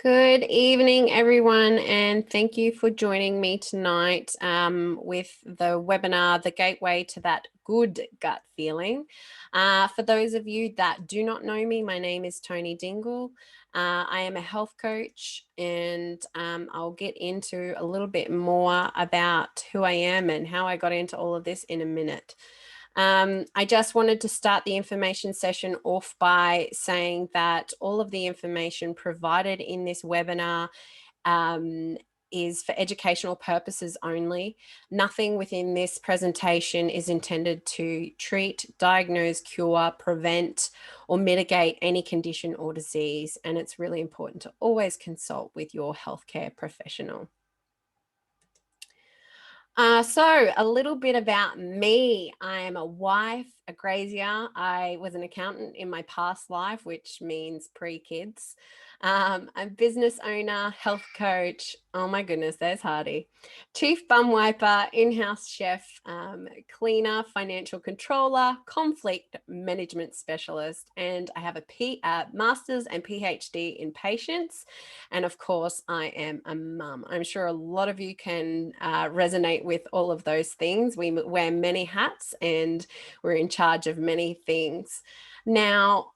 Good evening, everyone, and thank you for joining me tonight with the webinar, The Gateway to That Good Gut Feeling. For those of you that do not know me, my name is Tony Dingle. I am a health coach, and I'll get into a little bit more about who I am and how I got into all of this in a minute. I just wanted to start the information session off by saying that all of the information provided in this webinar is for educational purposes only. Nothing within this presentation is intended to treat, diagnose, cure, prevent, or mitigate any condition or disease. And it's really important to always consult with your healthcare professional. So a little bit about me. I am a wife, a grazier. I was an accountant in my past life, which means pre-kids. I'm a business owner, health coach. Oh my goodness, there's Hardy. Chief bum wiper, in-house chef, cleaner, financial controller, conflict management specialist, and I have a master's and PhD in patience. And of course, I am a mum. I'm sure a lot of you can resonate with all of those things. We wear many hats and we're in charge of many things. Now,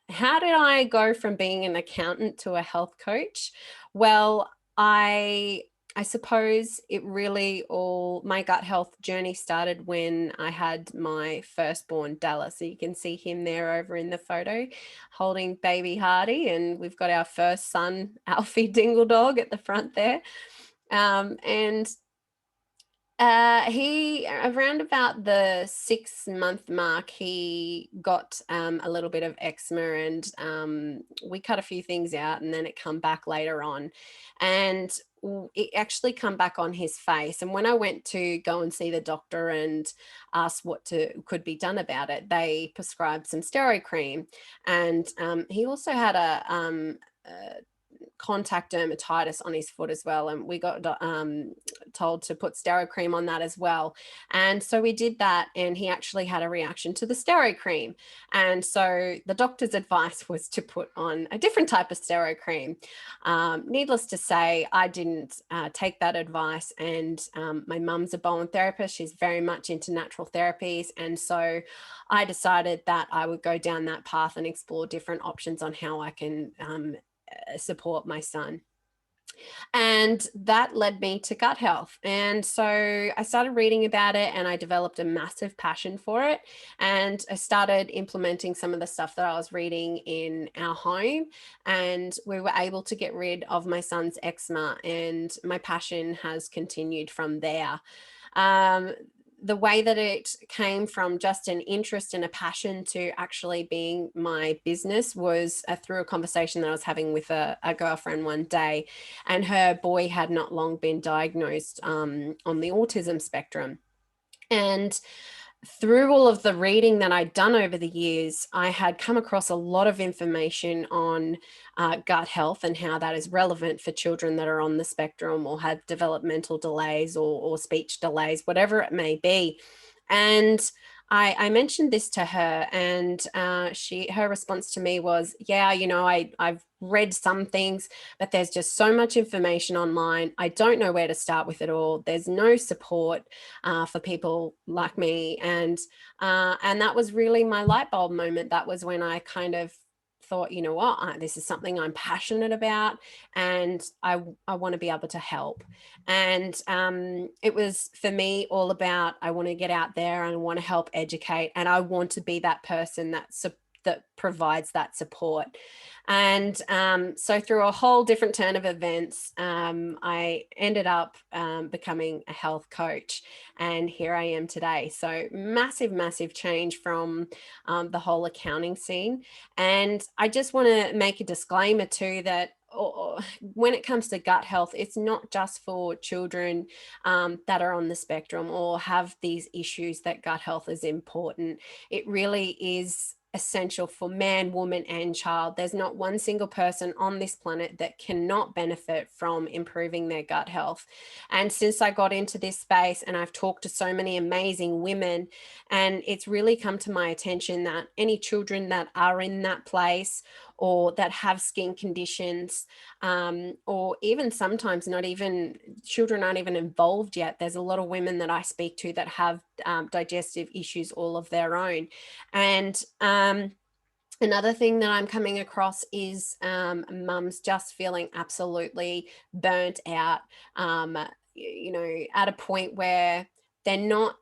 how did I go from being an accountant to a health coach? Well, I suppose it really my gut health journey started when I had my firstborn, Dallas. So you can see him there over in the photo holding baby Hardy, and we've got our first son, Alfie Dingle Dog, at the front there. He, around about the 6-month mark, he got a little bit of eczema, and we cut a few things out, and then it come back later on, and it actually come back on his face. And when I went to go and see the doctor and ask what could be done about it, they prescribed some steroid cream, and he also had a contact dermatitis on his foot as well, and we got told to put steroid cream on that as well. And so we did that, and he actually had a reaction to the steroid cream, and so the doctor's advice was to put on a different type of steroid cream. Needless to say, I didn't take that advice, and my mum's a bone therapist. She's very much into natural therapies, and so I decided that I would go down that path and explore different options on how I can support my son. And that led me to gut health. And so I started reading about it, and I developed a massive passion for it. And I started implementing some of the stuff that I was reading in our home. And we were able to get rid of my son's eczema, and my passion has continued from there. The way that it came from just an interest and a passion to actually being my business was through a conversation that I was having with a girlfriend one day, and her boy had not long been diagnosed on the autism spectrum. And through all of the reading that I'd done over the years, I had come across a lot of information on gut health and how that is relevant for children that are on the spectrum or have developmental delays or speech delays, whatever it may be. And I mentioned this to her, and her response to me was, yeah, I've read some things, but there's just so much information online. I don't know where to start with it all. There's no support for people like me. And that was really my light bulb moment. That was when I kind of thought, you know what, this is something I'm passionate about, and I want to be able to help. And it was, for me, all about, I want to get out there and I want to help educate, and I want to be that person that provides that support. And so through a whole different turn of events, I ended up becoming a health coach, and here I am today. So massive change from the whole accounting scene. And I just want to make a disclaimer too, that when it comes to gut health, it's not just for children that are on the spectrum or have these issues that gut health is important. It really is essential for man, woman, and child. There's not one single person on this planet that cannot benefit from improving their gut health. And since I got into this space, and I've talked to so many amazing women, and it's really come to my attention that any children that are in that place, or that have skin conditions, or even sometimes not even, children aren't even involved yet. There's a lot of women that I speak to that have digestive issues all of their own. And another thing that I'm coming across is mums just feeling absolutely burnt out, at a point where they're not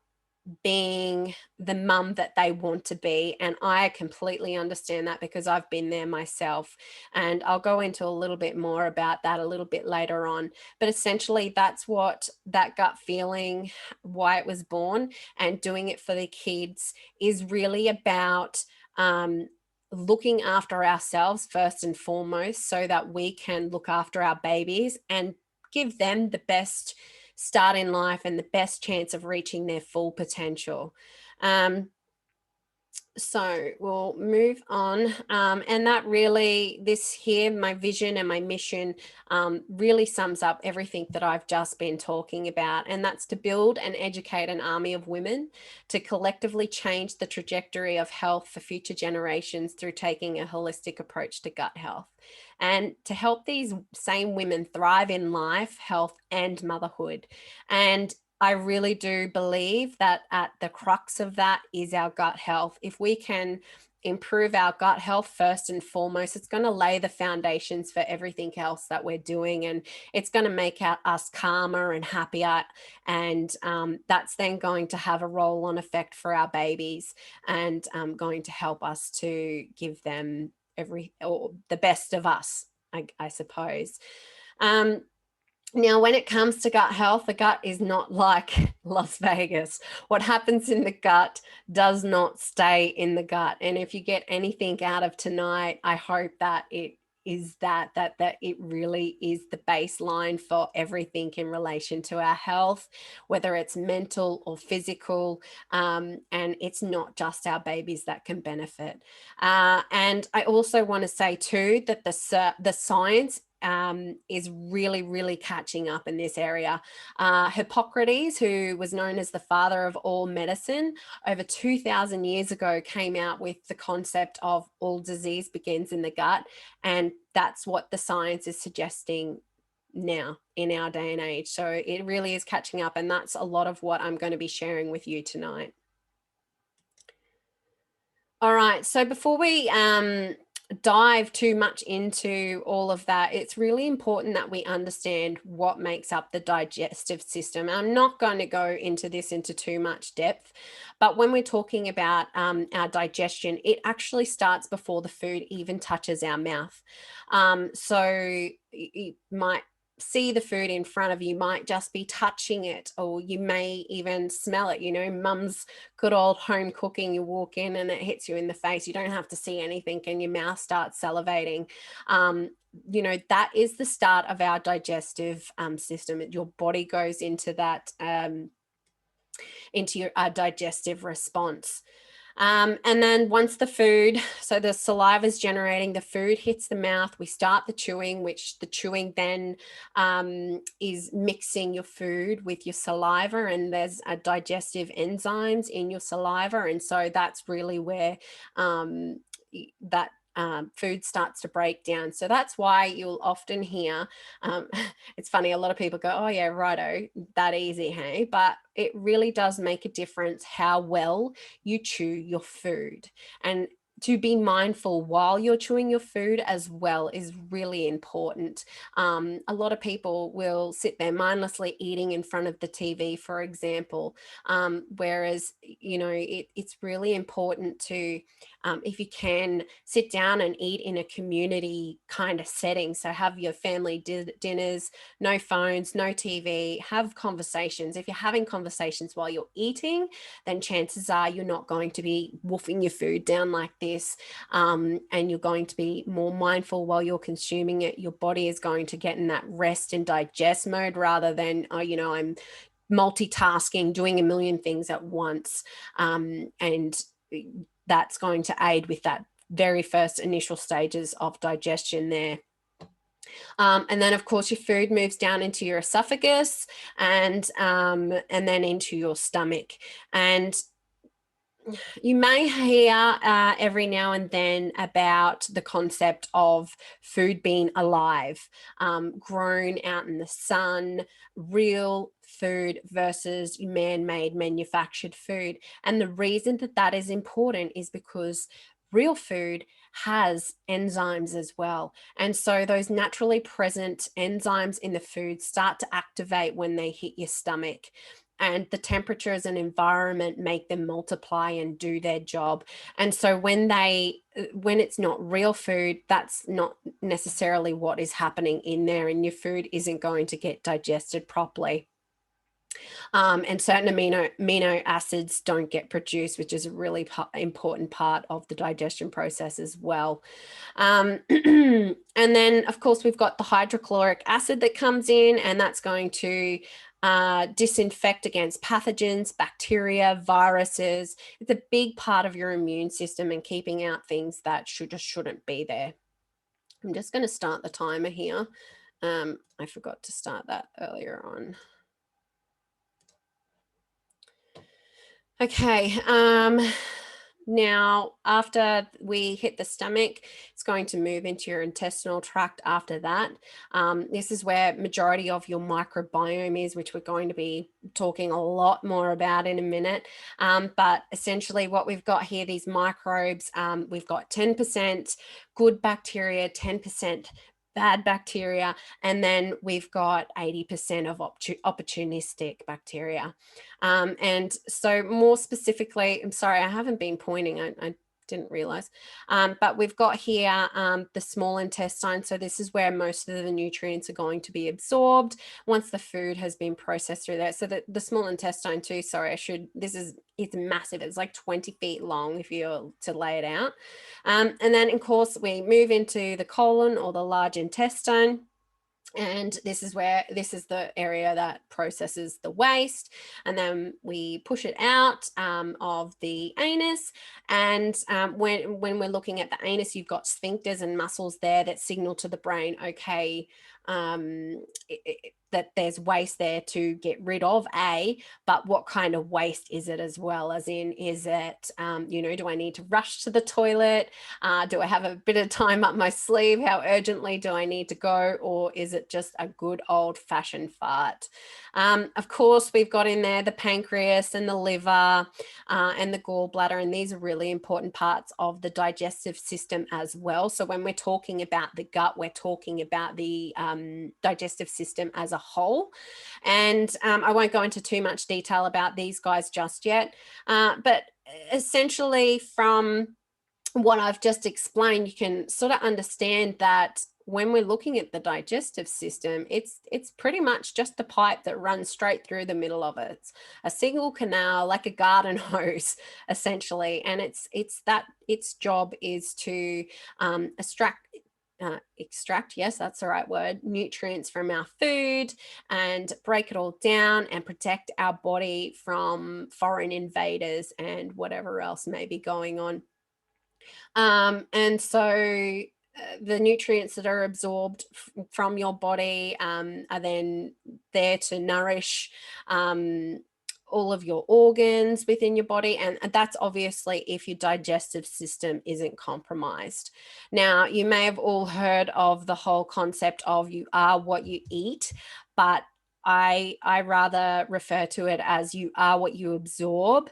being the mum that they want to be. And I completely understand that because I've been there myself. And I'll go into a little bit more about that a little bit later on. But essentially, that's what that gut feeling, why it was born, and doing it for the kids is really about. Looking after ourselves first and foremost, so that we can look after our babies and give them the best start in life and the best chance of reaching their full potential. So we'll move on. And that really, this here, my vision and my mission really sums up everything that I've just been talking about. And that's to build and educate an army of women to collectively change the trajectory of health for future generations through taking a holistic approach to gut health, and to help these same women thrive in life, health, and motherhood. And I really do believe that at the crux of that is our gut health. If we can improve our gut health first and foremost, it's going to lay the foundations for everything else that we're doing, and it's going to make us calmer and happier, and that's then going to have a roll-on effect for our babies, and going to help us to give them the best of us, I suppose. Now, when it comes to gut health, the gut is not like Las Vegas. What happens in the gut does not stay in the gut. And if you get anything out of tonight, I hope that it is that it really is the baseline for everything in relation to our health, whether it's mental or physical, and it's not just our babies that can benefit. And I also want to say too that the science is really, really catching up in this area. Hippocrates, who was known as the father of all medicine, over 2,000 years ago came out with the concept of all disease begins in the gut. And that's what the science is suggesting now in our day and age. So it really is catching up. And that's a lot of what I'm going to be sharing with you tonight. All right. So before we dive too much into all of that, it's really important that we understand what makes up the digestive system. I'm not going to go into this into too much depth, but when we're talking about our digestion, it actually starts before the food even touches our mouth. So you might see the food in front of you, might just be touching it, or you may even smell it. Mum's good old home cooking, you walk in and it hits you in the face. You don't have to see anything and your mouth starts salivating. That is the start of our digestive system. Your body goes into that, into your digestive response. And then once the food, so the saliva is generating, the food hits the mouth, we start the chewing, which the chewing then is mixing your food with your saliva, and there's digestive enzymes in your saliva. And so that's really where that food starts to break down. So that's why you'll often hear, it's funny, a lot of people go, oh yeah, righto, that easy, hey? But it really does make a difference how well you chew your food. And to be mindful while you're chewing your food as well is really important. A lot of people will sit there mindlessly eating in front of the TV, for example, whereas, it's really important to, if you can, sit down and eat in a community kind of setting. So have your family dinners, no phones, no TV, have conversations. If you're having conversations while you're eating, then chances are you're not going to be wolfing your food down like this, and you're going to be more mindful while you're consuming it. Your body is going to get in that rest and digest mode rather than, I'm multitasking, doing a million things at once. And that's going to aid with that very first initial stages of digestion there. And then, of course, your food moves down into your esophagus and then into your stomach. And you may hear every now and then about the concept of food being alive, grown out in the sun, real food versus man-made manufactured food. And the reason that that is important is because real food has enzymes as well. And so those naturally present enzymes in the food start to activate when they hit your stomach, and the temperatures and environment make them multiply and do their job. And so when it's not real food, that's not necessarily what is happening in there, and your food isn't going to get digested properly. And certain amino acids don't get produced, which is a really important part of the digestion process as well. And then, of course, we've got the hydrochloric acid that comes in, and that's going to disinfect against pathogens, bacteria, viruses. It's a big part of your immune system and keeping out things that shouldn't be there. I'm just going to start the timer here. I forgot to start that earlier on. Okay, now after we hit the stomach, it's going to move into your intestinal tract after that. This is where majority of your microbiome is, which we're going to be talking a lot more about in a minute. But essentially what we've got here, these microbes, we've got 10% good bacteria, 10% bad bacteria, and then we've got 80% of opportunistic bacteria. And so more specifically, I'm sorry, I haven't been pointing, I didn't realize, but we've got here the small intestine. So this is where most of the nutrients are going to be absorbed once the food has been processed through there. So the small intestine too, sorry, it's massive. It's like 20 feet long if you're to lay it out. And then of course we move into the colon or the large intestine. And this is the area that processes the waste, and then we push it out of the anus. And when we're looking at the anus, you've got sphincters and muscles there that signal to the brain, okay, that there's waste there to get rid of, but what kind of waste is it as well? As in, is it, do I need to rush to the toilet? Do I have a bit of time up my sleeve? How urgently do I need to go? Or is it just a good old fashioned fart? Of course, we've got in there the pancreas and the liver and the gallbladder, and these are really important parts of the digestive system as well. So when we're talking about the gut, we're talking about the digestive system as a whole. And I won't go into too much detail about these guys just yet, but essentially from what I've just explained, you can sort of understand that when we're looking at the digestive system, it's pretty much just a pipe that runs straight through the middle of it. It's a single canal, like a garden hose, essentially. And its job is to extract, yes, that's the right word, nutrients from our food and break it all down and protect our body from foreign invaders and whatever else may be going on. And so the nutrients that are absorbed from your body are then there to nourish all of your organs within your body. And that's obviously if your digestive system isn't compromised. Now, you may have all heard of the whole concept of you are what you eat, but I rather refer to it as you are what you absorb,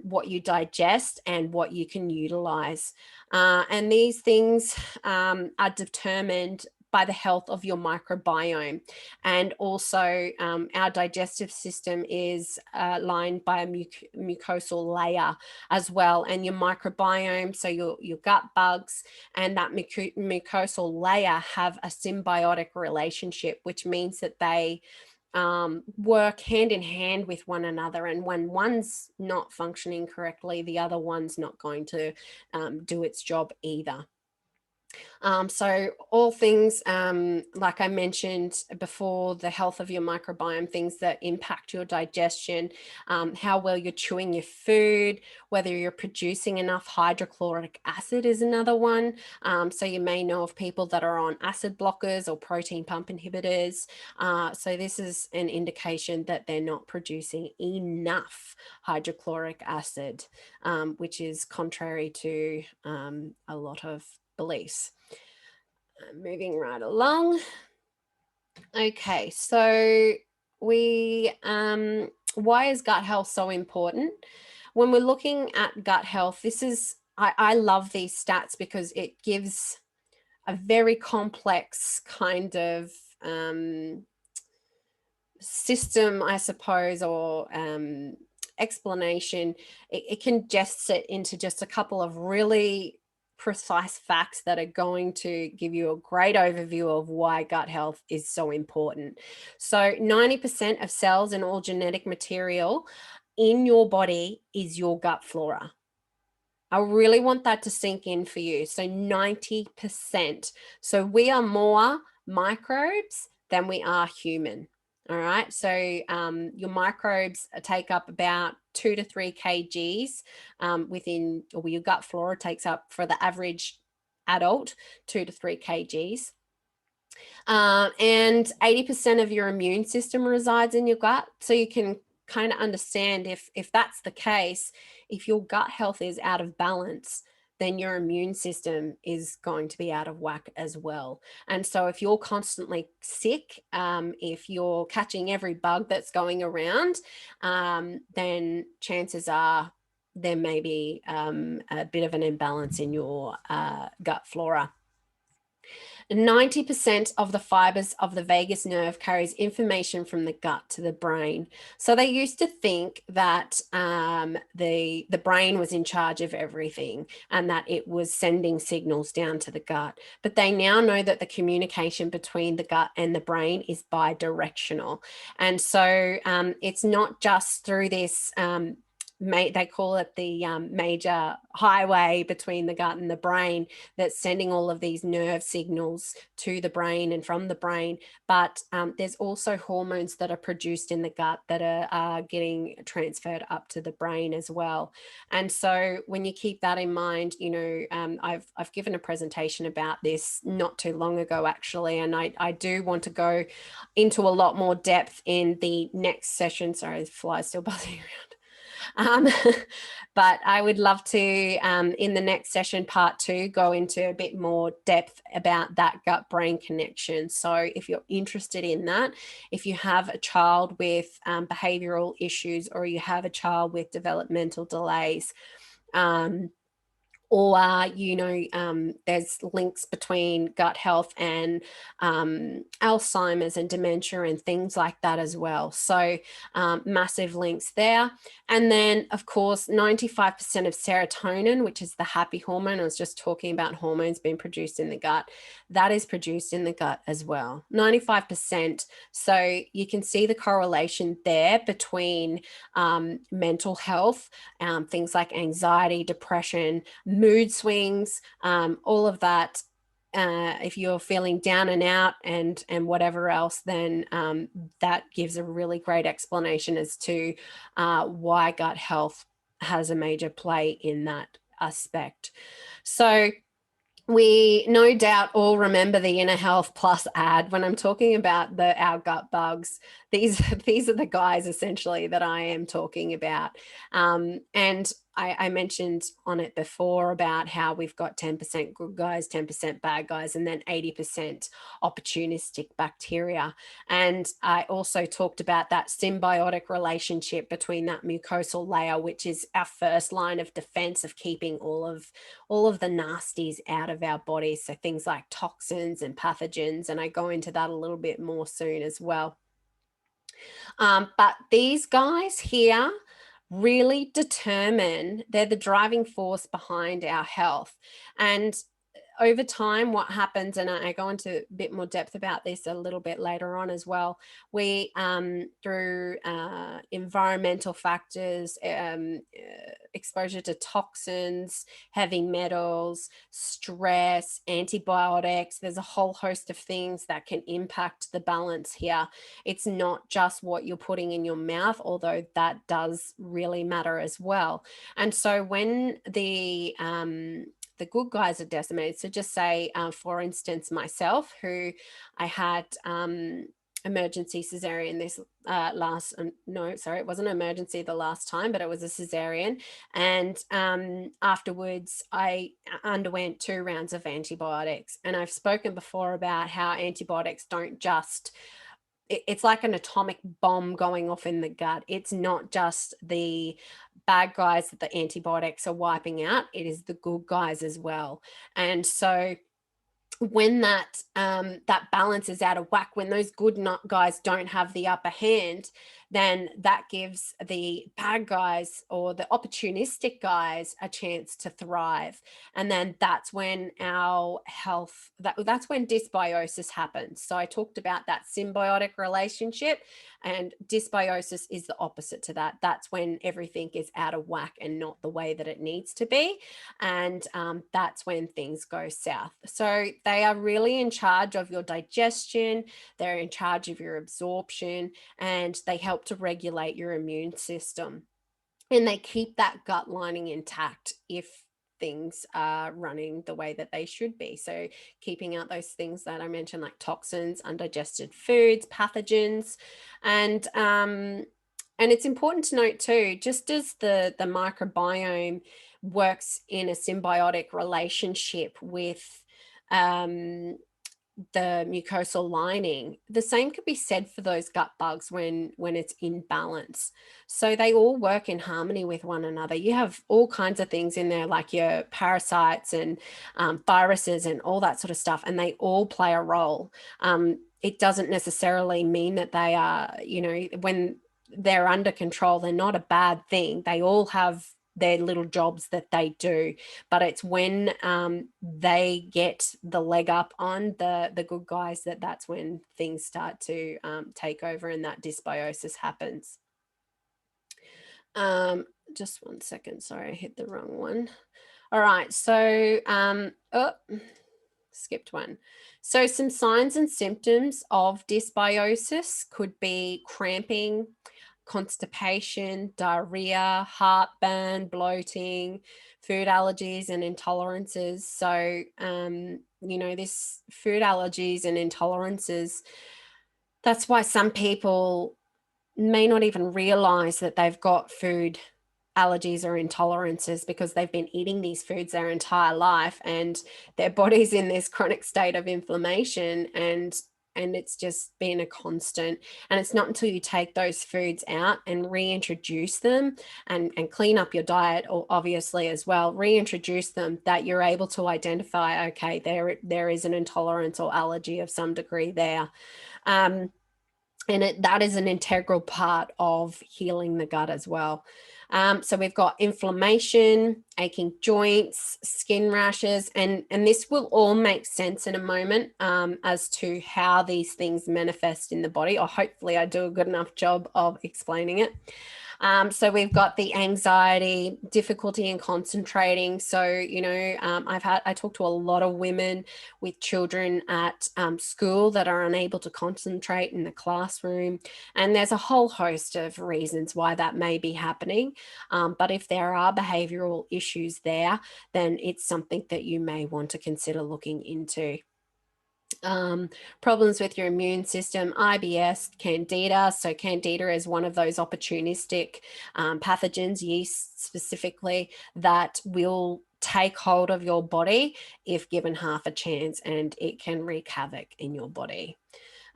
what you digest, and what you can utilize. And these things are determined by the health of your microbiome. And also our digestive system is lined by a mucosal layer as well. And your microbiome, so your gut bugs and that mucosal layer have a symbiotic relationship, which means that they work hand in hand with one another. And when one's not functioning correctly, the other one's not going to do its job either. So all things, like I mentioned before, the health of your microbiome, things that impact your digestion, how well you're chewing your food, whether you're producing enough hydrochloric acid is another one. So you may know of people that are on acid blockers or protein pump inhibitors. So this is an indication that they're not producing enough hydrochloric acid, which is contrary to a lot of beliefs. Moving right along. Okay, so why is gut health so important? When we're looking at gut health, this is, I love these stats because it gives a very complex kind of system, I suppose, or explanation. It can just set into just a couple of really precise facts that are going to give you a great overview of why gut health is so important. So 90% of cells and all genetic material in your body is your gut flora. I really want that to sink in for you. So 90%. So we are more microbes than we are human. All right. So your microbes take up about 2 to 3 kgs within, or your gut flora takes up, for the average adult, 2 to 3 kgs. And 80% of your immune system resides in your gut. So you can kind of understand, if that's the case, if your gut health is out of balance, then your immune system is going to be out of whack as well. And so if you're constantly sick, if you're catching every bug that's going around, then chances are there may be a bit of an imbalance in your gut flora. 90% of the fibers of the vagus nerve carries information from the gut to the brain. So they used to think that the brain was in charge of everything and that it was sending signals down to the gut. But they now know that the communication between the gut and the brain is bidirectional. And so it's not just through this they call it the major highway between the gut and the brain that's sending all of these nerve signals to the brain and from the brain. But there's also hormones that are produced in the gut that are getting transferred up to the brain as well. And so when you keep that in mind, you know, I've given a presentation about this not too long ago, actually, and I do want to go into a lot more depth in the next session. Sorry, the fly's still buzzing around. But I would love to, in the next session, part 2, go into a bit more depth about that gut-brain connection. So if you're interested in that, if you have a child with behavioral issues, or you have a child with developmental delays, or you know, there's links between gut health and Alzheimer's and dementia and things like that as well. So massive links there. And then, of course, 95% of serotonin, which is the happy hormone, I was just talking about hormones being produced in the gut, that is produced in the gut as well, 95%. So you can see the correlation there between mental health, things like anxiety, depression, mood swings, all of that. If you're feeling down and out and whatever else, then that gives a really great explanation as to why gut health has a major play in that aspect. So we no doubt all remember the Inner Health Plus ad. When I'm talking about our gut bugs, these are the guys essentially that I am talking about. And I mentioned on it before about how we've got 10% good guys, 10% bad guys, and then 80% opportunistic bacteria. And I also talked about that symbiotic relationship between that mucosal layer, which is our first line of defense of keeping all of the nasties out of our bodies. So things like toxins and pathogens. And I go into that a little bit more soon as well. But these guys here really determine, they're the driving force behind our health. And over time, what happens, and I go into a bit more depth about this a little bit later on as well, we, through environmental factors, exposure to toxins, heavy metals, stress, antibiotics, there's a whole host of things that can impact the balance here. It's not just what you're putting in your mouth, although that does really matter as well. And so when the good guys are decimated. So just say, for instance, myself, who I had emergency cesarean this no, sorry, it wasn't an emergency the last time, but it was a cesarean. And afterwards, I underwent 2 rounds of antibiotics. And I've spoken before about how antibiotics don't just, it's like an atomic bomb going off in the gut. It's not just the bad guys that the antibiotics are wiping out, it is the good guys as well. And so when that balance is out of whack, when those good guys don't have the upper hand, then that gives the bad guys or the opportunistic guys a chance to thrive. And then that's when our health, that's when dysbiosis happens. So I talked about that symbiotic relationship, and dysbiosis is the opposite to that. That's when everything is out of whack and not the way that it needs to be. And that's when things go south. So they are really in charge of your digestion, they're in charge of your absorption, and they help to regulate your immune system. And they keep that gut lining intact if things are running the way that they should be. So keeping out those things that I mentioned, like toxins, undigested foods, pathogens. And it's important to note too, just as the microbiome works in a symbiotic relationship with the mucosal lining, the same could be said for those gut bugs when it's in balance. So they all work in harmony with one another. You have all kinds of things in there, like your parasites and viruses and all that sort of stuff, and they all play a role. It doesn't necessarily mean that they are, when they're under control, they're not a bad thing. They all have their little jobs that they do, but it's when they get the leg up on the good guys that's when things start to take over and that dysbiosis happens. Just one second, sorry, I hit the wrong one. All right, so skipped one. So some signs and symptoms of dysbiosis could be cramping, constipation, diarrhea, heartburn, bloating, food allergies and intolerances. So, this food allergies and intolerances, that's why some people may not even realize that they've got food allergies or intolerances, because they've been eating these foods their entire life and their body's in this chronic state of inflammation, and it's just been a constant. And it's not until you take those foods out and reintroduce them and clean up your diet, or obviously as well, reintroduce them, that you're able to identify, okay, there is an intolerance or allergy of some degree there. And that is an integral part of healing the gut as well. So we've got inflammation, aching joints, skin rashes, and this will all make sense in a moment as to how these things manifest in the body, or hopefully I do a good enough job of explaining it. So we've got the anxiety, difficulty in concentrating. So, I talk to a lot of women with children at school that are unable to concentrate in the classroom. And there's a whole host of reasons why that may be happening. But if there are behavioral issues there, then it's something that you may want to consider looking into. Problems with your immune system, IBS, candida. So candida is one of those opportunistic pathogens, yeast specifically, that will take hold of your body if given half a chance, and it can wreak havoc in your body.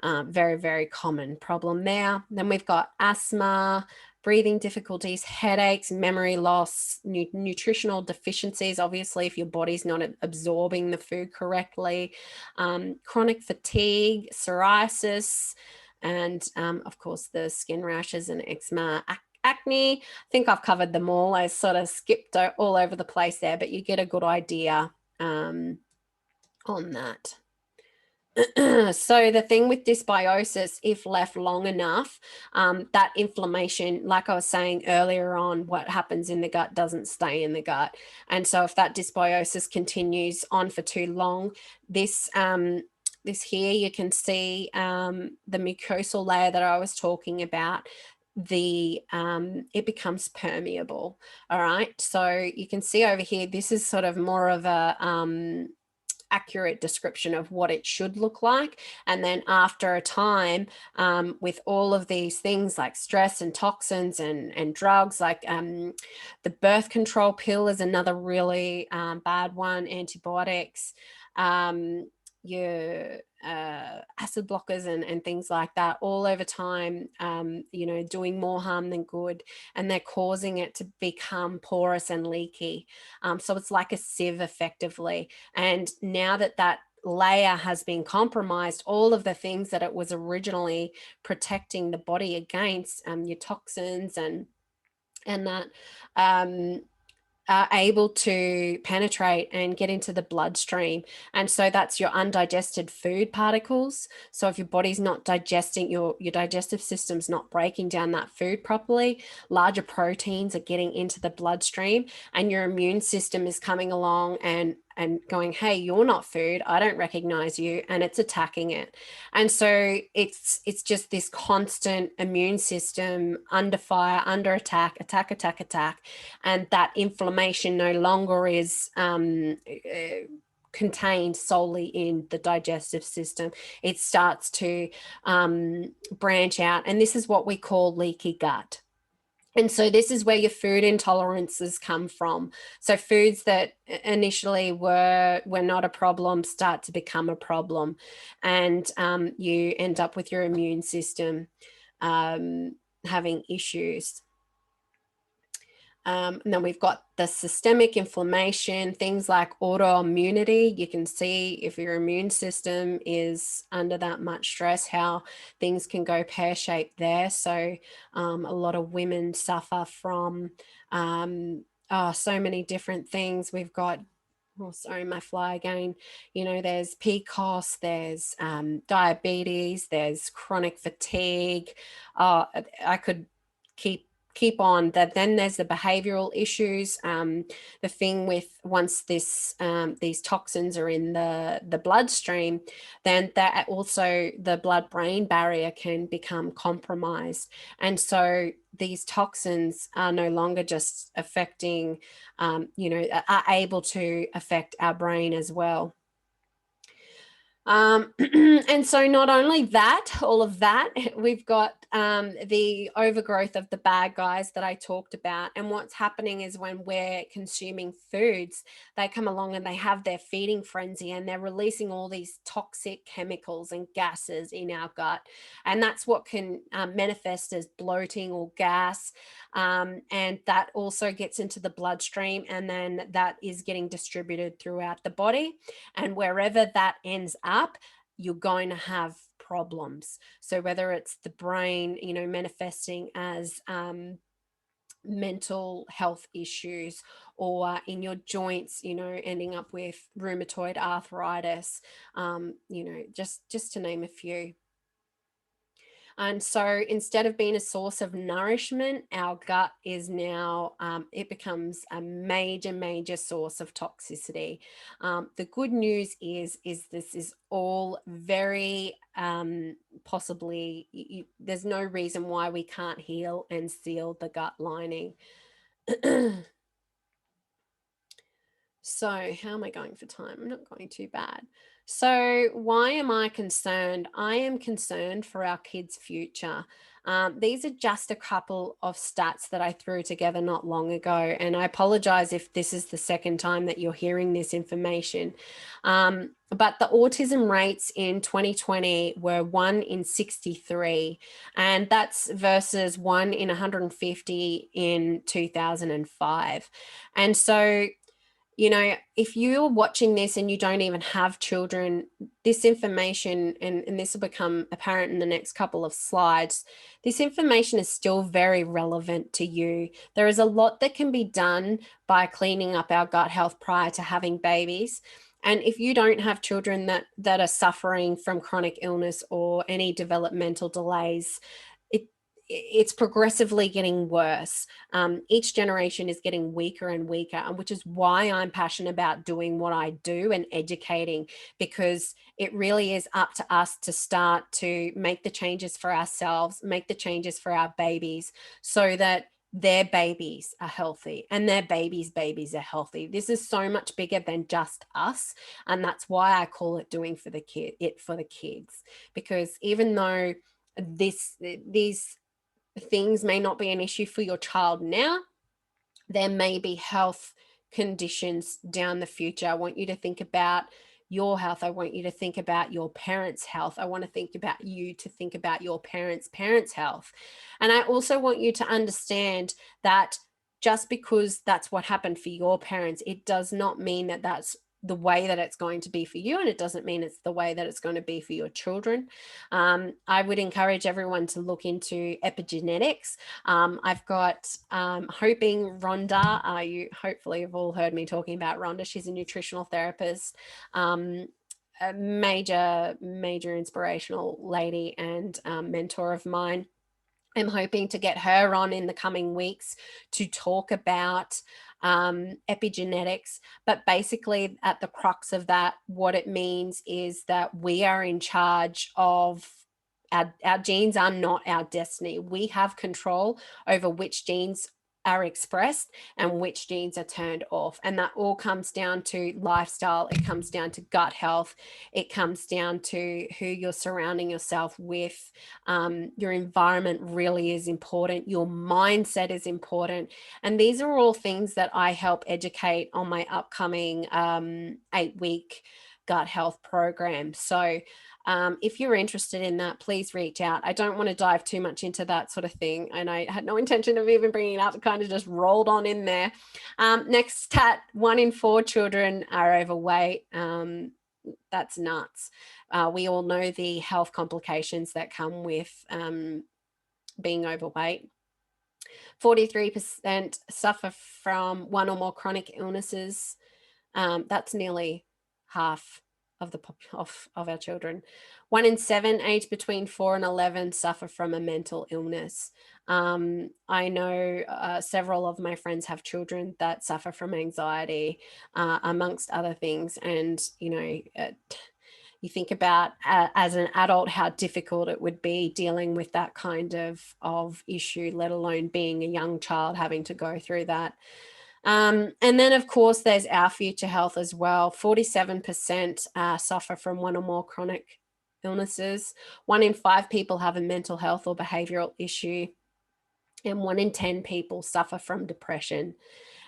Very, very common problem there. Then we've got asthma, breathing difficulties, headaches, memory loss, nutritional deficiencies, obviously, if your body's not absorbing the food correctly, chronic fatigue, psoriasis, and of course, the skin rashes and eczema, acne. I think I've covered them all. I sort of skipped all over the place there, but you get a good idea on that. So the thing with dysbiosis, if left long enough, that inflammation, like I was saying earlier on, what happens in the gut doesn't stay in the gut. And so if that dysbiosis continues on for too long, this this here, you can see the mucosal layer that I was talking about, the it becomes permeable. All right, so you can see over here, this is sort of more of a accurate description of what it should look like. And then after a time, with all of these things like stress and toxins and drugs, like the birth control pill is another really bad one, antibiotics, your acid blockers and things like that, all over time, doing more harm than good, and they're causing it to become porous and leaky. So it's like a sieve effectively. And now that that layer has been compromised, all of the things that it was originally protecting the body against, your toxins and that, are able to penetrate and get into the bloodstream. And so that's your undigested food particles. So if your body's not digesting, your digestive system's not breaking down that food properly, larger proteins are getting into the bloodstream, and your immune system is coming along and going, hey, you're not food, I don't recognize you, and it's attacking it. And so it's just this constant immune system under fire, under attack, attack, and that inflammation no longer is contained solely in the digestive system. It starts to branch out, and this is what we call leaky gut. And so this is where your food intolerances come from. So foods that initially were not a problem start to become a problem, and you end up with your immune system having issues. And then we've got the systemic inflammation, things like autoimmunity. You can see if your immune system is under that much stress, how things can go pear-shaped there. So a lot of women suffer from so many different things. We've got, oh, sorry, my fly again. There's PCOS, there's diabetes, there's chronic fatigue. I could keep on that. Then there's the behavioral issues, the thing with once these toxins are in the bloodstream, then that also the blood brain barrier can become compromised, and so these toxins are no longer just affecting, are able to affect our brain as well. And so not only that, all of that, we've got the overgrowth of the bad guys that I talked about. And what's happening is when we're consuming foods, they come along and they have their feeding frenzy, and they're releasing all these toxic chemicals and gases in our gut. And that's what can manifest as bloating or gas. And that also gets into the bloodstream, and then that is getting distributed throughout the body. And wherever that ends up, you're going to have problems. So whether it's the brain, manifesting as mental health issues, or in your joints, ending up with rheumatoid arthritis, just to name a few. And so instead of being a source of nourishment, our gut is now, it becomes a major source of toxicity. The good news is this is all very possibly, there's no reason why we can't heal and seal the gut lining. So how am I going for time? I'm not going too bad. So why am I concerned? I am concerned for our kids' future. These are just a couple of stats that I threw together not long ago, and I apologize if this is the second time that you're hearing this information. But the autism rates in 2020 were 1 in 63, and that's versus 1 in 150 in 2005. And so if you're watching this and you don't even have children, this information, and this will become apparent in the next couple of slides, this information is still very relevant to you. There is a lot that can be done by cleaning up our gut health prior to having babies. And if you don't have children that are suffering from chronic illness or any developmental delays, it's progressively getting worse. Each generation is getting weaker and weaker, and which is why I'm passionate about doing what I do and educating, because it really is up to us to start to make the changes for ourselves, make the changes for our babies, so that their babies are healthy and their babies are healthy. This is so much bigger than just us, and that's why I call it doing for the kids, because even though these things may not be an issue for your child now, there may be health conditions down the future. I want you to think about your health. I want you to think about your parents' health. I want to think about you to think about your parents' health. And I also want you to understand that just because that's what happened for your parents, it does not mean that that's the way that it's going to be for you, and it doesn't mean it's the way that it's going to be for your children. I would encourage everyone to look into epigenetics. I've got hoping Rhonda, you hopefully have all heard me talking about Rhonda. She's a nutritional therapist, a major inspirational lady and mentor of mine. I'm hoping to get her on in the coming weeks to talk about epigenetics. But basically, at the crux of that, what it means is that we are in charge of our genes are not our destiny. We have control over which genes are expressed and which genes are turned off. And that all comes down to lifestyle. It comes down to gut health. It comes down to who you're surrounding yourself with. Your environment really is important. Your mindset is important. And these are all things that I help educate on my upcoming 8-week gut health program. So if you're interested in that, please reach out. I don't want to dive too much into that sort of thing, and I had no intention of even bringing it up. It kind of just rolled on in there. Next stat: 1 in 4 children are overweight. That's nuts. We all know the health complications that come with being overweight. 43% suffer from one or more chronic illnesses. That's nearly half of our children. 1 in 7 aged between 4 and 11 suffer from a mental illness. I know several of my friends have children that suffer from anxiety, amongst other things. And, you think about as an adult how difficult it would be dealing with that kind of issue, let alone being a young child having to go through that. And then, of course, there's our future health as well. 47% suffer from one or more chronic illnesses. 1 in 5 people have a mental health or behavioral issue. And 1 in 10 people suffer from depression.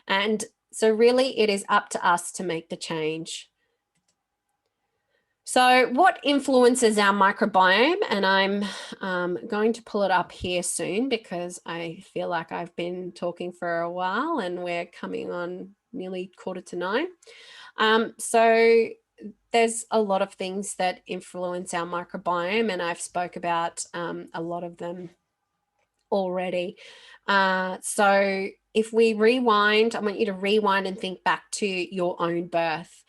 And so really it is up to us to make the change. So what influences our microbiome? And I'm going to pull it up here soon because I feel like I've been talking for a while and we're coming on nearly 8:45. So there's a lot of things that influence our microbiome, and I've spoke about a lot of them already. So if we rewind, I want you to rewind and think back to your own birth.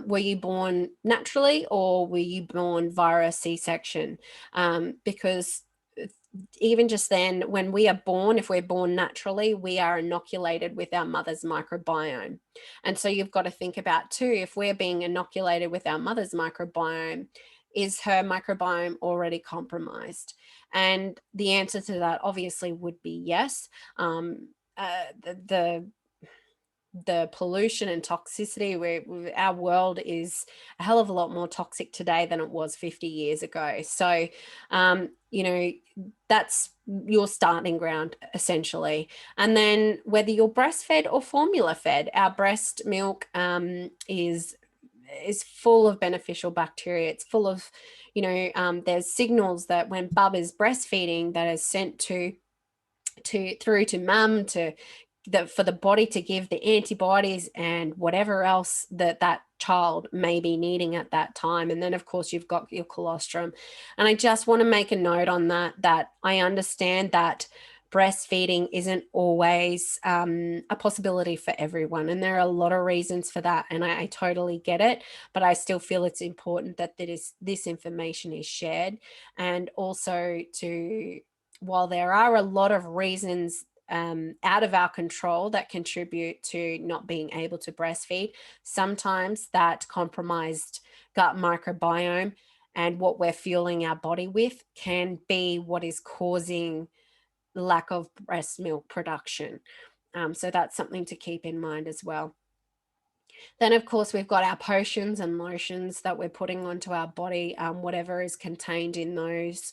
Were you born naturally or were you born via a C-section? Because even just then, when we are born, if we're born naturally, we are inoculated with our mother's microbiome. And so you've got to think about too, if we're being inoculated with our mother's microbiome, is her microbiome already compromised? And the answer to that obviously would be yes. The pollution and toxicity, where our world is a hell of a lot more toxic today than it was 50 years ago. So, that's your starting ground essentially. And then whether you're breastfed or formula fed, our breast milk is full of beneficial bacteria. It's full of, there's signals that when bub is breastfeeding that is sent through to mum for the body to give the antibodies and whatever else that child may be needing at that time. And then of course you've got your colostrum. And I just want to make a note on that I understand that breastfeeding isn't always a possibility for everyone. And there are a lot of reasons for that. And I totally get it, but I still feel it's important that this information is shared. And also while there are a lot of reasons out of our control that contribute to not being able to breastfeed, sometimes that compromised gut microbiome and what we're fueling our body with can be what is causing lack of breast milk production. So that's something to keep in mind as well. Then, of course, we've got our potions and lotions that we're putting onto our body, whatever is contained in those.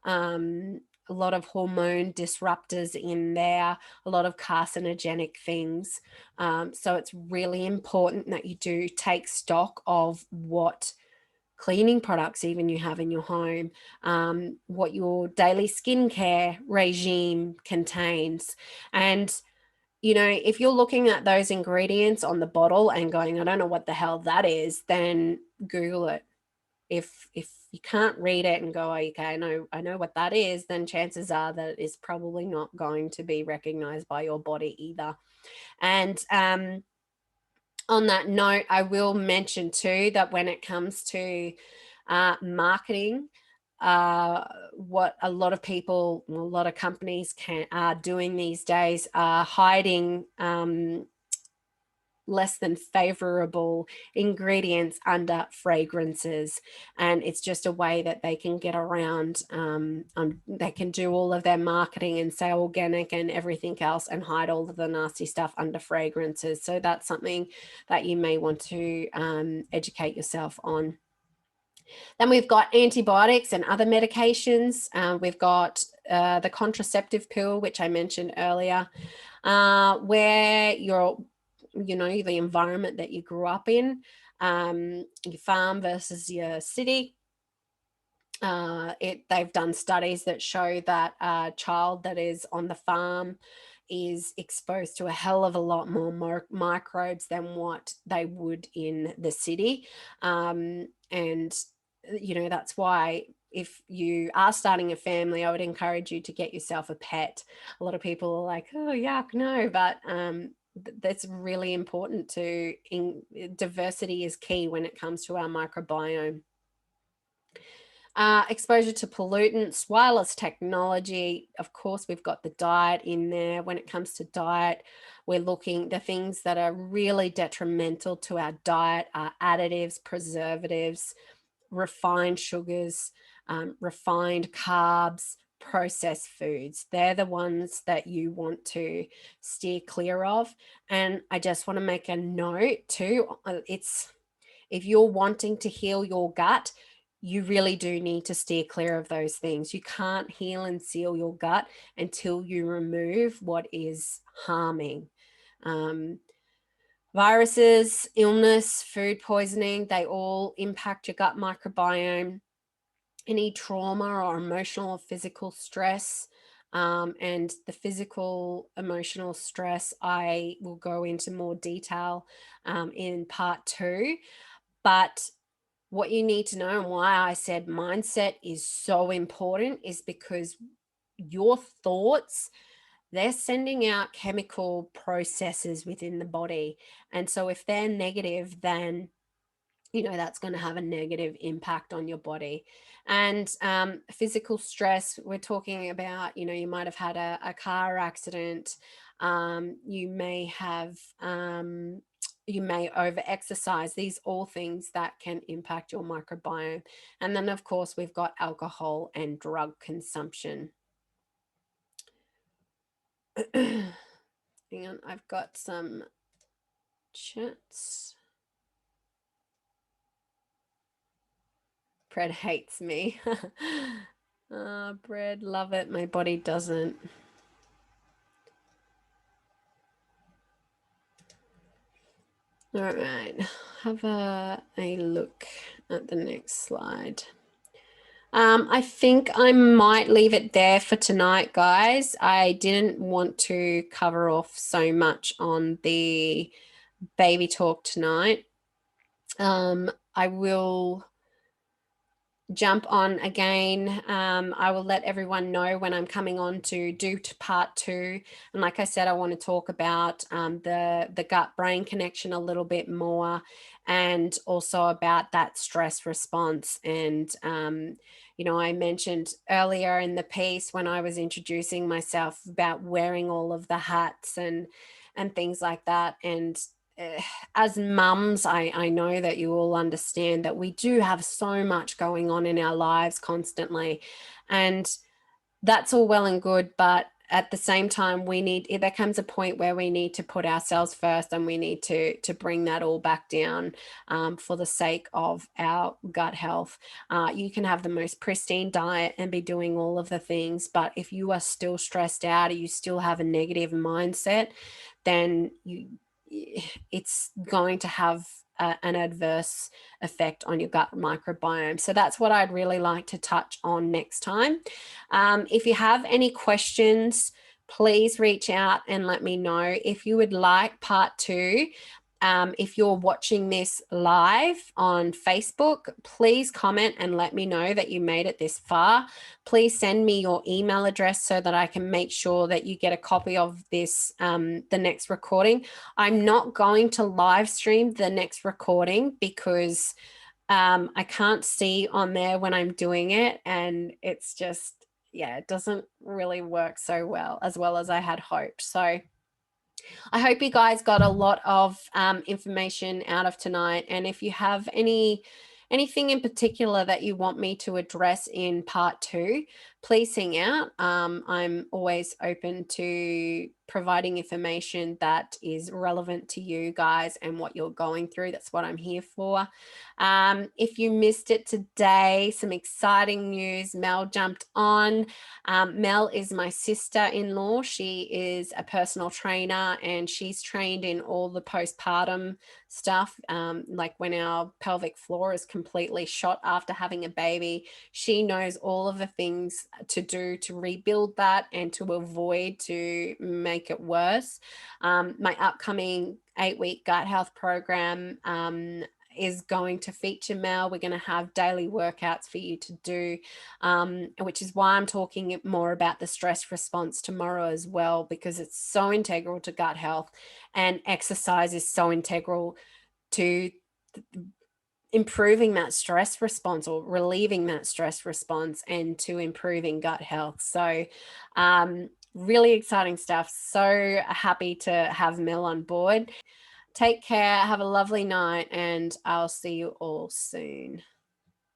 A lot of hormone disruptors in there, a lot of carcinogenic things. So it's really important that you do take stock of what cleaning products even you have in your home, what your daily skincare regime contains. And if you're looking at those ingredients on the bottle and going, I don't know what the hell that is, then Google it. If you can't read it and go, okay, I know what that is, then chances are that it's probably not going to be recognized by your body either. And on that note, I will mention too that when it comes to marketing, what a lot of people, a lot of companies are doing these days are hiding less than favorable ingredients under fragrances, and it's just a way that they can get around. They can do all of their marketing and say organic and everything else and hide all of the nasty stuff under fragrances. So that's something that you may want to educate yourself on. Then we've got antibiotics and other medications. We've got the contraceptive pill, which I mentioned earlier, where the environment that you grew up in, your farm versus your city. They've done studies that show that a child that is on the farm is exposed to a hell of a lot more microbes than what they would in the city. And that's why if you are starting a family, I would encourage you to get yourself a pet. A lot of people are like, oh, yuck, no, but that's really important diversity is key when it comes to our microbiome. Exposure to pollutants, wireless technology. Of course, we've got the diet in there. When it comes to diet, we're looking, the things that are really detrimental to our diet are additives, preservatives, refined sugars, refined carbs, processed foods. They're the ones that you want to steer clear of. And I just want to make a note too. If you're wanting to heal your gut, you really do need to steer clear of those things. You can't heal and seal your gut until you remove what is harming. Viruses, illness, food poisoning, they all impact your gut microbiome. Any trauma or emotional or physical stress, and the physical emotional stress, I will go into more detail in part 2. But what you need to know, and why I said mindset is so important, is because your thoughts, they're sending out chemical processes within the body. And so if they're negative, then that's going to have a negative impact on your body. And physical stress, we're talking about, you might have had a car accident. You may over exercise. These all things that can impact your microbiome. And then of course we've got alcohol and drug consumption. Hang on, I've got some chats. Bread hates me. Bread, love it. My body doesn't. All right, have a look at the next slide. I think I might leave it there for tonight, guys. I didn't want to cover off so much on the baby talk tonight. I will jump on again. I will let everyone know when I'm coming on to do part 2. And like I said, I want to talk about the gut-brain connection a little bit more, and also about that stress response. And, I mentioned earlier in the piece when I was introducing myself about wearing all of the hats and things like that. And as mums, I know that you all understand that we do have so much going on in our lives constantly. And that's all well and good, but at the same time, there comes a point where we need to put ourselves first, and we need to bring that all back down, for the sake of our gut health. You can have the most pristine diet and be doing all of the things, but if you are still stressed out, or you still have a negative mindset, then it's going to have an adverse effect on your gut microbiome. So that's what I'd really like to touch on next time. If you have any questions, please reach out and let me know. If you would like part 2, if you're watching this live on Facebook, please comment and let me know that you made it this far. Please send me your email address so that I can make sure that you get a copy of this, the next recording. I'm not going to live stream the next recording because I can't see on there when I'm doing it, and it's just, it doesn't really work so well as I had hoped. So I hope you guys got a lot of information out of tonight. And if you have anything in particular that you want me to address in part 2, please sing out. I'm always open to providing information that is relevant to you guys and what you're going through. That's what I'm here for. If you missed it today, some exciting news. Mel jumped on. Mel is my sister-in-law. She is a personal trainer, and she's trained in all the postpartum stuff, like when our pelvic floor is completely shot after having a baby. She knows all of the things to do to rebuild that and to avoid to make it worse. My upcoming 8-week gut health program is going to feature Mel. We're going to have daily workouts for you to do, which is why I'm talking more about the stress response tomorrow as well, because it's so integral to gut health, and exercise is so integral to improving that stress response, or relieving that stress response, and to improving gut health. So really exciting stuff. So happy to have Mel on board. Take care, have a lovely night, and I'll see you all soon.